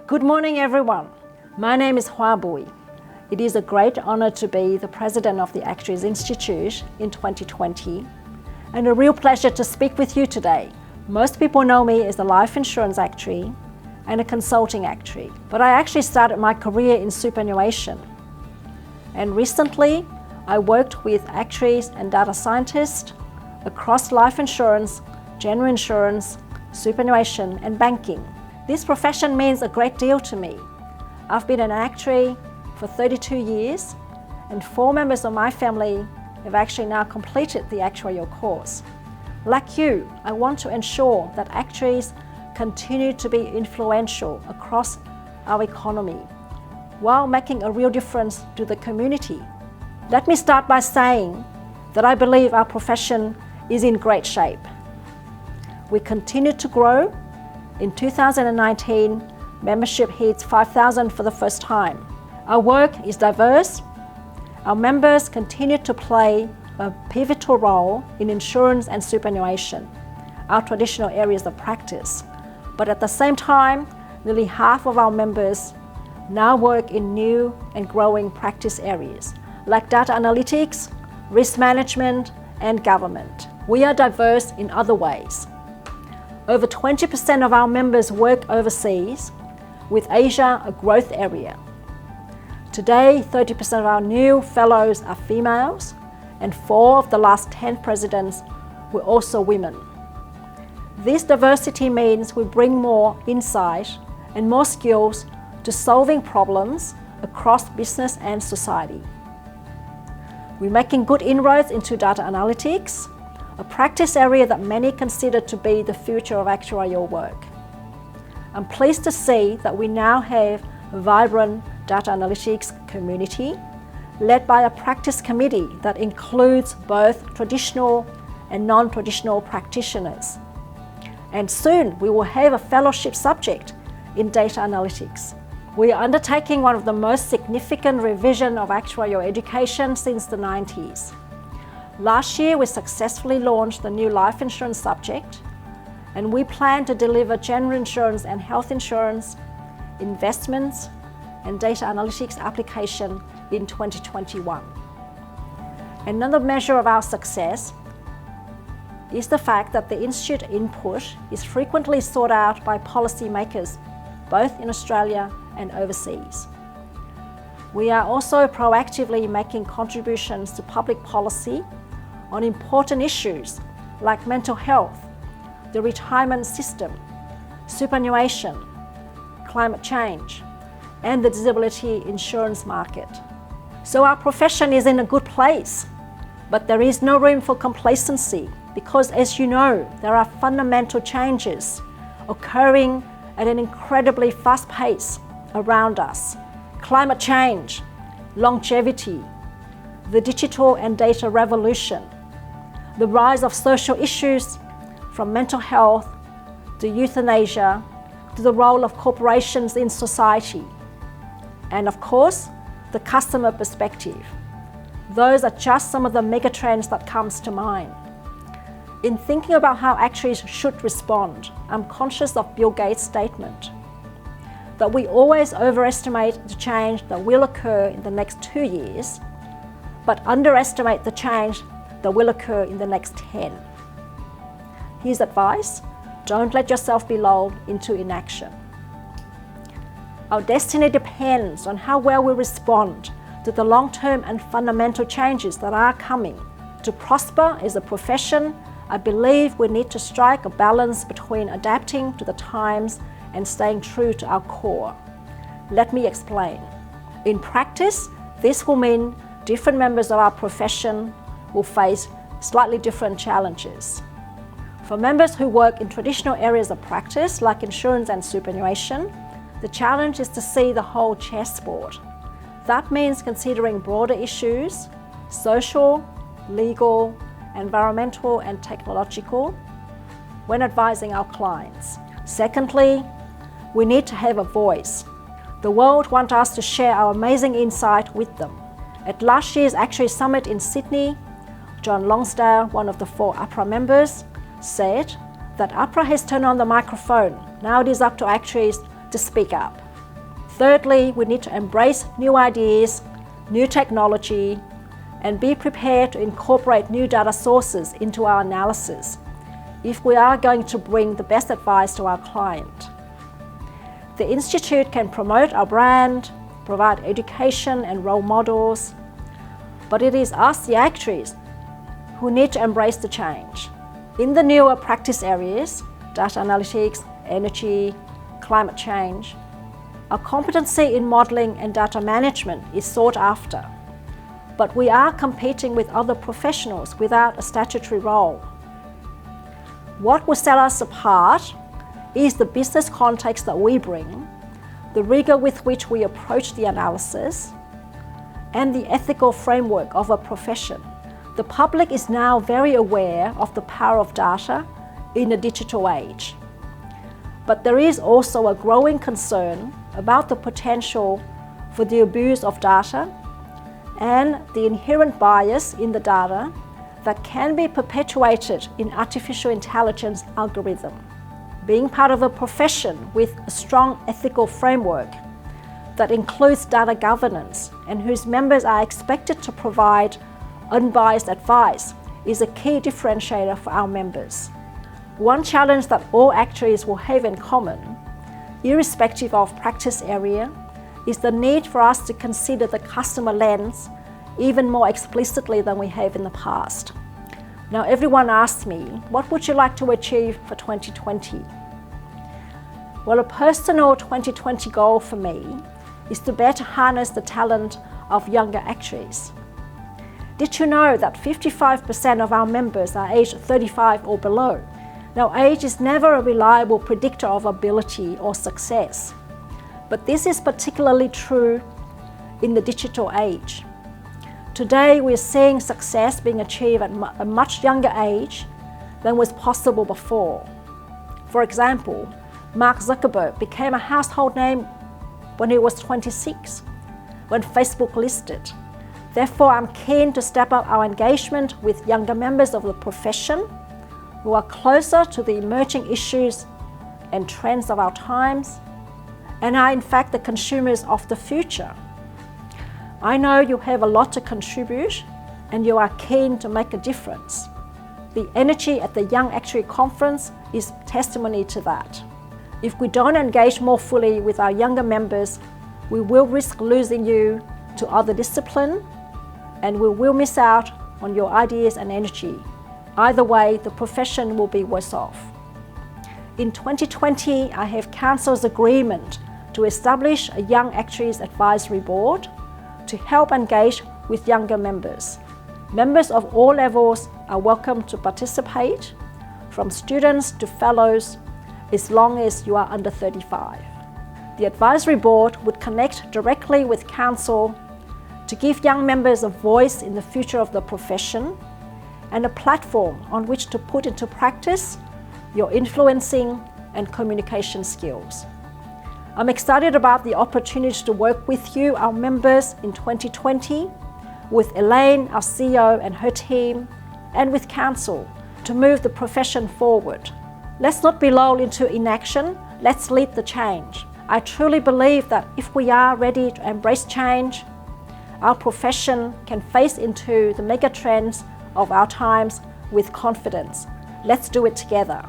Good morning, everyone. My name is Hua Bui. It is a great honor to be the president of the Actuaries Institute in 2020 and a real pleasure to speak with you today. Most people know me as a life insurance actuary and a consulting actuary, but I actually started my career in superannuation. And recently, I worked with actuaries and data scientists across life insurance, general insurance, superannuation, and banking. This profession means a great deal to me. I've been an actuary for 32 years, and 4 members of my family have actually now completed the actuarial course. Like you, I want to ensure that actuaries continue to be influential across our economy while making a real difference to the community. Let me start by saying that I believe our profession is in great shape. We continue to grow. In 2019, membership hits 5,000 for the first time. Our work is diverse. Our members continue to play a pivotal role in insurance and superannuation, our traditional areas of practice. But at the same time, nearly half of our members now work in new and growing practice areas like data analytics, risk management, and government. We are diverse in other ways. Over 20% of our members work overseas, with Asia a growth area. Today, 30% of our new fellows are females, and 4 of the last 10 presidents were also women. This diversity means we bring more insight and more skills to solving problems across business and society. We're making good inroads into data analytics, a practice area that many consider to be the future of actuarial work. I'm pleased to see that we now have a vibrant data analytics community led by a practice committee that includes both traditional and non-traditional practitioners. And soon we will have a fellowship subject in data analytics. We are undertaking one of the most significant revision of actuarial education since the 90s. Last year, we successfully launched the new life insurance subject, and we plan to deliver general insurance and health insurance, investments, and data analytics application in 2021. Another measure of our success is the fact that the Institute input is frequently sought out by policymakers, both in Australia and overseas. We are also proactively making contributions to public policy on important issues like mental health, the retirement system, superannuation, climate change, and the disability insurance market. So our profession is in a good place, but there is no room for complacency because, as you know, there are fundamental changes occurring at an incredibly fast pace around us. Climate change, longevity, the digital and data revolution, the rise of social issues from mental health to euthanasia to the role of corporations in society. And of course, the customer perspective. Those are just some of the megatrends that comes to mind. In thinking about how actuaries should respond, I'm conscious of Bill Gates' statement that we always overestimate the change that will occur in the next 2 years, but underestimate the change that will occur in the next 10. His advice: don't let yourself be lulled into inaction. Our destiny depends on how well we respond to the long-term and fundamental changes that are coming. To prosper as a profession, I believe we need to strike a balance between adapting to the times and staying true to our core. Let me explain. In practice, this will mean different members of our profession will face slightly different challenges. For members who work in traditional areas of practice like insurance and superannuation, the challenge is to see the whole chessboard. That means considering broader issues, social, legal, environmental, and technological, when advising our clients. Secondly, we need to have a voice. The world wants us to share our amazing insight with them. At last year's Actuary Summit in Sydney, John Lonsdale, one of the 4 APRA members, said that APRA has turned on the microphone. Now it is up to actuaries to speak up. thirdly, we need to embrace new ideas, new technology, and be prepared to incorporate new data sources into our analysis if we are going to bring the best advice to our client. The Institute can promote our brand, provide education and role models, but it is us, the actuaries, who need to embrace the change. In the newer practice areas, data analytics, energy, climate change, our competency in modelling and data management is sought after, but we are competing with other professionals without a statutory role. What will set us apart is the business context that we bring, the rigour with which we approach the analysis, and the ethical framework of a profession. The public is now very aware of the power of data in a digital age. But there is also a growing concern about the potential for the abuse of data and the inherent bias in the data that can be perpetuated in artificial intelligence algorithm. Being part of a profession with a strong ethical framework that includes data governance and whose members are expected to provide unbiased advice is a key differentiator for our members. One challenge that all actuaries will have in common, irrespective of practice area, is the need for us to consider the customer lens even more explicitly than we have in the past. Now, everyone asks me, what would you like to achieve for 2020? Well, a personal 2020 goal for me is to better harness the talent of younger actuaries. Did you know that 55% of our members are aged 35 or below? Now, age is never a reliable predictor of ability or success, but this is particularly true in the digital age. Today, we're seeing success being achieved at a much younger age than was possible before. For example, Mark Zuckerberg became a household name when he was 26, when Facebook listed. Therefore, I'm keen to step up our engagement with younger members of the profession who are closer to the emerging issues and trends of our times and are in fact the consumers of the future. I know you have a lot to contribute and you are keen to make a difference. The energy at the Young Actuary Conference is testimony to that. If we don't engage more fully with our younger members, we will risk losing you to other discipline and we will miss out on your ideas and energy. Either way, the profession will be worse off. In 2020, I have Council's agreement to establish a Young Actuaries Advisory Board to help engage with younger members. Members of all levels are welcome to participate, from students to fellows, as long as you are under 35. The Advisory Board would connect directly with Council to give young members a voice in the future of the profession and a platform on which to put into practice your influencing and communication skills. I'm excited about the opportunity to work with you, our members, in 2020, with Elaine, our CEO, and her team, and with Council to move the profession forward. Let's not be lulled into inaction, let's lead the change. I truly believe that if we are ready to embrace change, our profession can face into the mega trends of our times with confidence. Let's do it together.